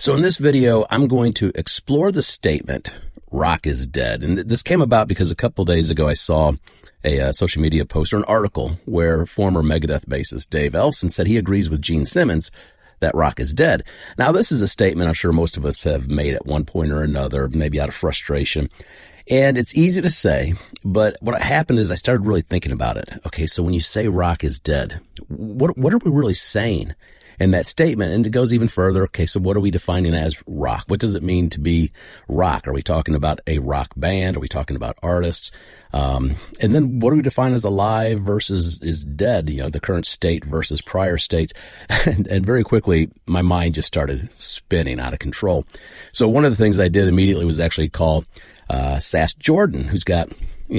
So in this video, I'm going to explore the statement, rock is dead. And this came about because a couple days ago I saw a social media post or an article where former Megadeth bassist Dave Ellefson said he agrees with Gene Simmons that rock is dead. Now, this is a statement I'm sure most of us have made at one point or another, maybe out of frustration. And it's easy to say, but what happened is I started really thinking about it. Okay, so when you say rock is dead, what are we really saying in that statement? And it goes even further. Okay, so what are we defining as rock? What does it mean to be rock? Are we talking about a rock band? Are we talking about artists? And then what do we define as alive versus is dead? You know, the current state versus prior states. And very quickly, my mind just started spinning out of control. So one of the things I did immediately was actually call Sass Jordan, who's got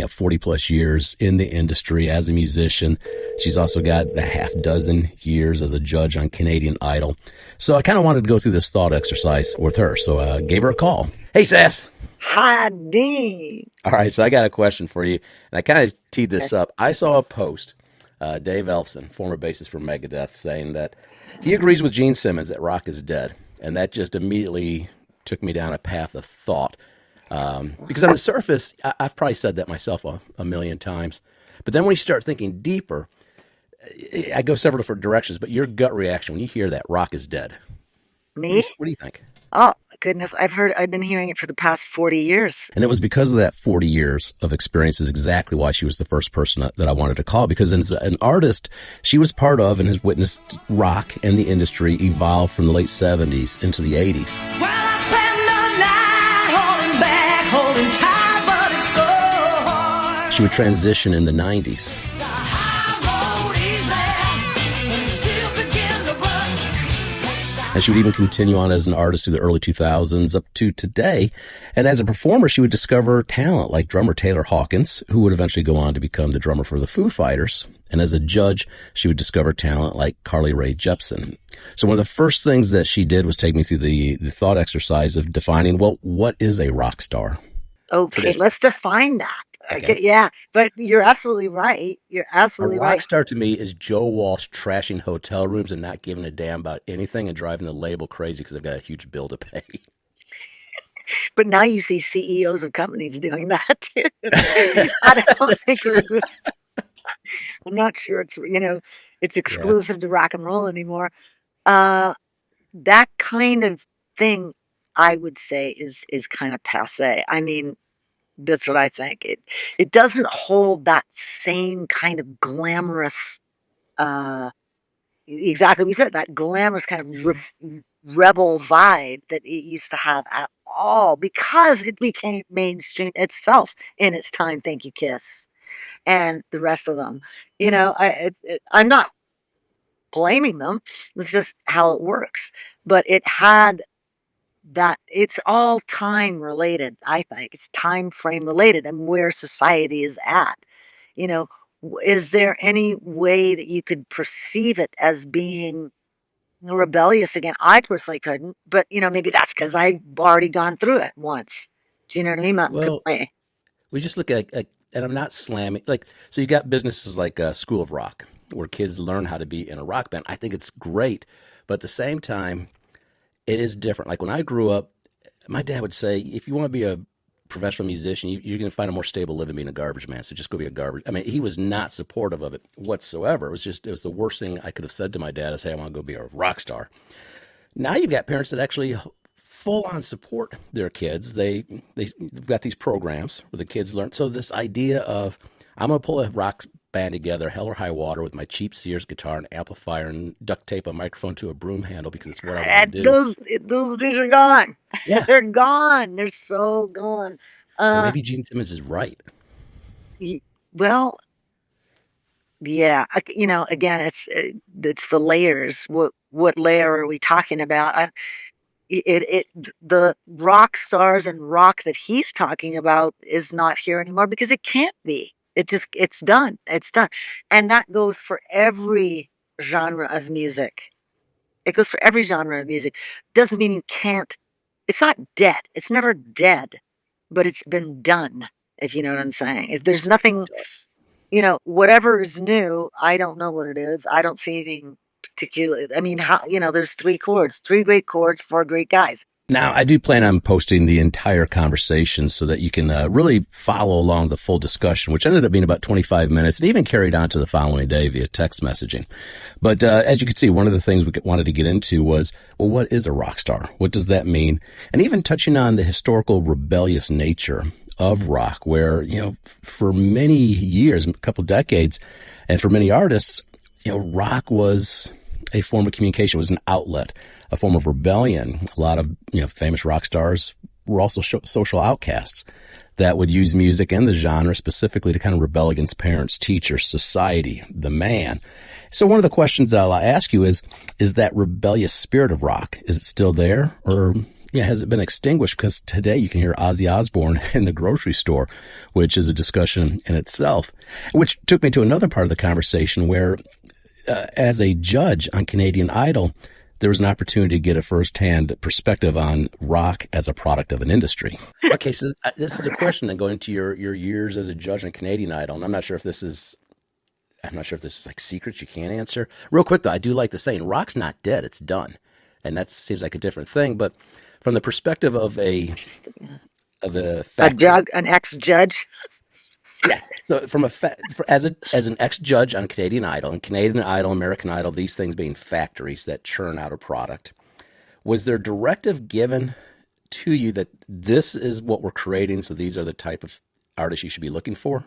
40 plus years in the industry as a musician. She's also got a half dozen years as a judge on Canadian Idol. So I kind of wanted to go through this thought exercise with her. So gave her a call. Hey, Sass. Hi, Dean. All right. So I got a question for you. And I kind of teed this up. I saw a post, Dave Ellefson, former bassist for Megadeth, saying that he agrees with Gene Simmons that rock is dead. And that just immediately took me down a path of thought. Because on the surface, I've probably said that myself a million times. But then when you start thinking deeper, I go several different directions. But your gut reaction when you hear that rock is dead, Me? what do you think? Oh, goodness. I've been hearing it for the past 40 years. And it was because of that 40 years of experience is exactly why she was the first person that I wanted to call. Because as an artist, she was part of and has witnessed rock and the industry evolve from the late 70s into the 80s. Well, I spend the night holding back, holding tight, but it's so hard. She would transition in the 90s. The high road easy, and you still begin to rust. And she would even continue on as an artist through the early 2000s up to today. And as a performer, she would discover talent like drummer Taylor Hawkins, who would eventually go on to become the drummer for the Foo Fighters. And as a judge, she would discover talent like Carly Rae Jepsen. So one of the first things that she did was take me through the thought exercise of defining, well, what is a rock star? Okay, let's define that. Okay. Yeah, but you're absolutely right. You're A absolutely rock right. star to me is Joe Walsh trashing hotel rooms and not giving a damn about anything and driving the label crazy because they've got a huge bill to pay. But now you see CEOs of companies doing that too. I don't think I'm not sure it's Yeah. exclusive to rock and roll anymore. Uh, that kind of thing, I would say, is kind of passe. I mean, that's what I think. It doesn't hold that same kind of glamorous, uh, exactly what you said, that glamorous kind of rebel vibe that it used to have at all because it became mainstream itself in its time. Thank you, Kiss, and the rest of them. I'm not blaming them. It's just how it works. But it had that it's all time related. I think it's time frame related and where society is at. you know is there any way that you could perceive it as being rebellious again? I personally couldn't, but maybe that's because I've already gone through it once. Do you know what I mean? Not Well, complaining. we just look at and I'm not slamming, like, so you got businesses like School of Rock, where kids learn how to be in a rock band. I think it's great, but at the same time, it is different. Like when I grew up, my dad would say, if you want to be a professional musician, you're going to find a more stable living being a garbage man. So just go be a garbage. I mean, he was not supportive of it whatsoever. It was the worst thing I could have said to my dad is, hey, I want to go be a rock star. Now you've got parents that actually full on support their kids. They've got these programs where the kids learn. So this idea of I'm going to pull a rock band together, hell or high water, with my cheap Sears guitar and amplifier and duct tape a microphone to a broom handle because it's what I want And to do. those days are gone. Yeah. They're gone. They're so gone. So uh maybe Gene Simmons is right. y- well, yeah, again, it's the layers. What layer are we talking about? It the rock stars and rock that he's talking about is not here anymore because it can't be. It's done. It's done. And that goes for every genre of music. It goes for every genre of music. Doesn't mean you can't. It's not dead. It's never dead, but it's been done, if you know what I'm saying. There's nothing, whatever is new, I don't know what it is. I don't see anything. particularly. I mean, how, there's 3 chords, 3 great chords, 4 great guys. Now, I do plan on posting the entire conversation so that you can really follow along the full discussion, which ended up being about 25 minutes and even carried on to the following day via text messaging. But as you can see, one of the things we wanted to get into was, well, what is a rock star? What does that mean? And even touching on the historical rebellious nature of rock, where, for many years, a couple decades, and for many artists, rock was a form of communication, was an outlet, a form of rebellion. A lot of, famous rock stars were also social outcasts that would use music and the genre specifically to kind of rebel against parents, teachers, society, the man. So one of the questions I'll ask you is that rebellious spirit of rock, is it still there, or has it been extinguished? Because today you can hear Ozzy Osbourne in the grocery store, which is a discussion in itself, which took me to another part of the conversation where as a judge on Canadian Idol, there was an opportunity to get a firsthand perspective on rock as a product of an industry. Okay, so this is a question that going into your years as a judge on Canadian Idol, and I'm not sure if this is like secrets you can't answer. Real quick though, I do like the saying, rock's not dead, it's done. And that seems like a different thing, but from the perspective of an ex-judge. Yeah. So as an ex-judge on Canadian Idol, and Canadian Idol, American Idol, these things being factories that churn out a product, was there directive given to you that this is what we're creating, so these are the type of artists you should be looking for?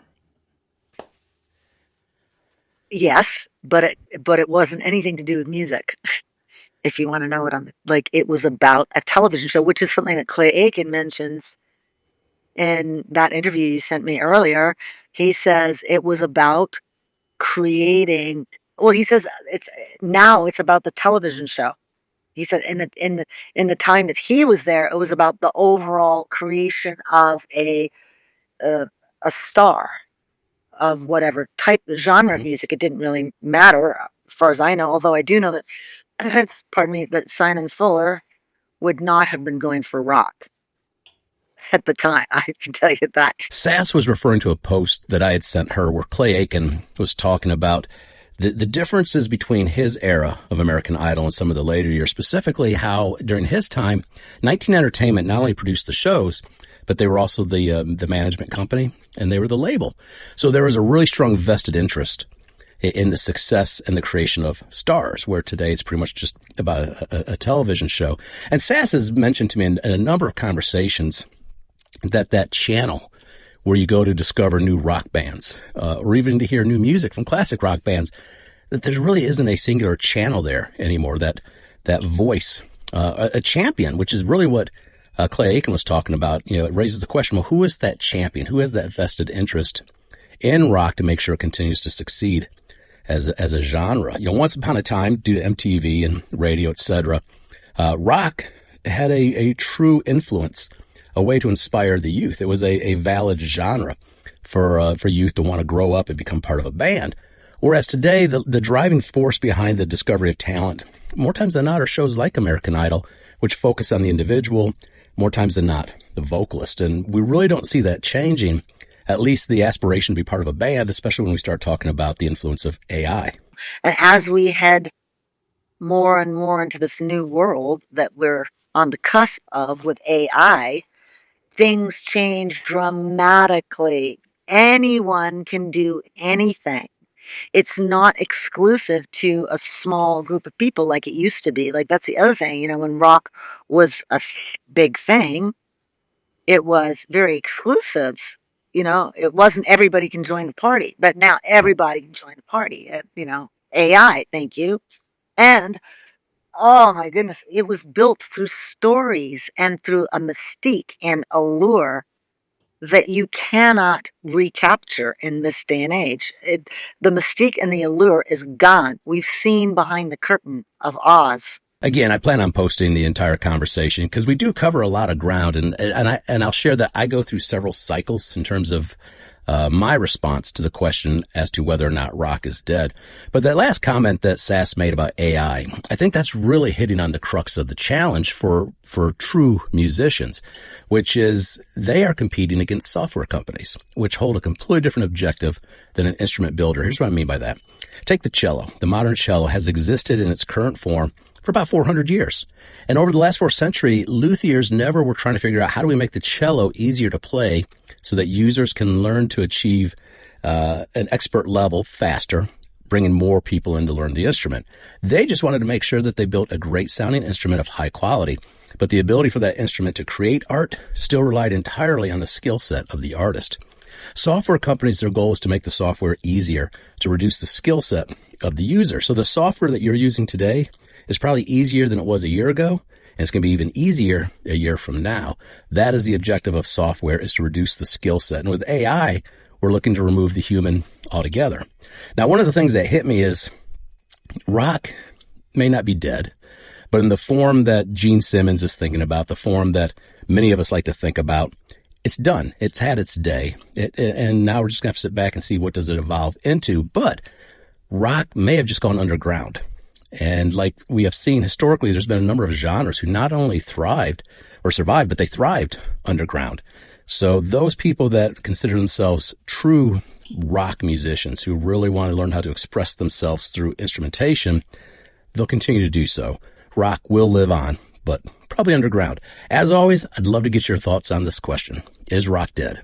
Yes, but it wasn't anything to do with music. If you want to know what I'm like, it was about a television show, which is something that Clay Aiken mentions in that interview you sent me earlier. He says it was about creating. Well, he says it's about the television show. He said in the time that he was there, it was about the overall creation of a star of whatever type of genre of music. It didn't really matter as far as I know, although I do know that that Simon Fuller would not have been going for rock at the time. I can tell you that. Sass was referring to a post that I had sent her where Clay Aiken was talking about the differences between his era of American Idol and some of the later years, specifically how during his time, 19 Entertainment not only produced the shows, but they were also the management company and they were the label. So there was a really strong vested interest in the success and the creation of stars, where today it's pretty much just about a television show. And Sass has mentioned to me in a number of conversations that channel where you go to discover new rock bands, or even to hear new music from classic rock bands, that there really isn't a singular channel there anymore, that voice, a champion, which is really what Clay Aiken was talking about. It raises the question, well, who is that champion? Who has that vested interest in rock to make sure it continues to succeed as a genre? Once upon a time, due to MTV and radio, etc., rock had a true influence, a way to inspire the youth. It was a valid genre for youth to want to grow up and become part of a band. Whereas today, the driving force behind the discovery of talent, more times than not, are shows like American Idol, which focus on the individual, more times than not, the vocalist. And we really don't see that changing, at least the aspiration to be part of a band, especially when we start talking about the influence of AI. And as we head more and more into this new world that we're on the cusp of with AI, things change dramatically. Anyone can do anything. It's not exclusive to a small group of people like it used to be. Like, that's the other thing, when rock was a big thing, it was very exclusive. It wasn't everybody can join the party, but now everybody can join the party. AI, thank you. And oh my goodness, it was built through stories and through a mystique and allure that you cannot recapture in this day and age. The mystique and the allure is gone. We've seen behind the curtain of Oz. Again, I plan on posting the entire conversation because we do cover a lot of ground, and I'll share that I go through several cycles in terms of my response to the question as to whether or not rock is dead. But that last comment that Sass made about AI, I think that's really hitting on the crux of the challenge for true musicians, which is they are competing against software companies, which hold a completely different objective than an instrument builder. Here's what I mean by that. Take the cello. The modern cello has existed in its current form for about 400 years. And over the last 4th century, luthiers never were trying to figure out how do we make the cello easier to play so that users can learn to achieve an expert level faster, bringing more people in to learn the instrument. They just wanted to make sure that they built a great sounding instrument of high quality, but the ability for that instrument to create art still relied entirely on the skill set of the artist. Software companies, their goal is to make the software easier to reduce the skill set of the user. So the software that you're using today is probably easier than it was a year ago, and it's going to be even easier a year from now. That is the objective of software, is to reduce the skill set. And with AI, we're looking to remove the human altogether. Now, one of the things that hit me is rock may not be dead, but in the form that Gene Simmons is thinking about, the form that many of us like to think about, it's done. It's had its day. And now we're just going to have to sit back and see what does it evolve into. But rock may have just gone underground. And like we have seen historically, there's been a number of genres who not only thrived or survived, but they thrived underground. So those people that consider themselves true rock musicians who really want to learn how to express themselves through instrumentation, they'll continue to do so. Rock will live on, but probably underground. As always, I'd love to get your thoughts on this question. Is rock dead?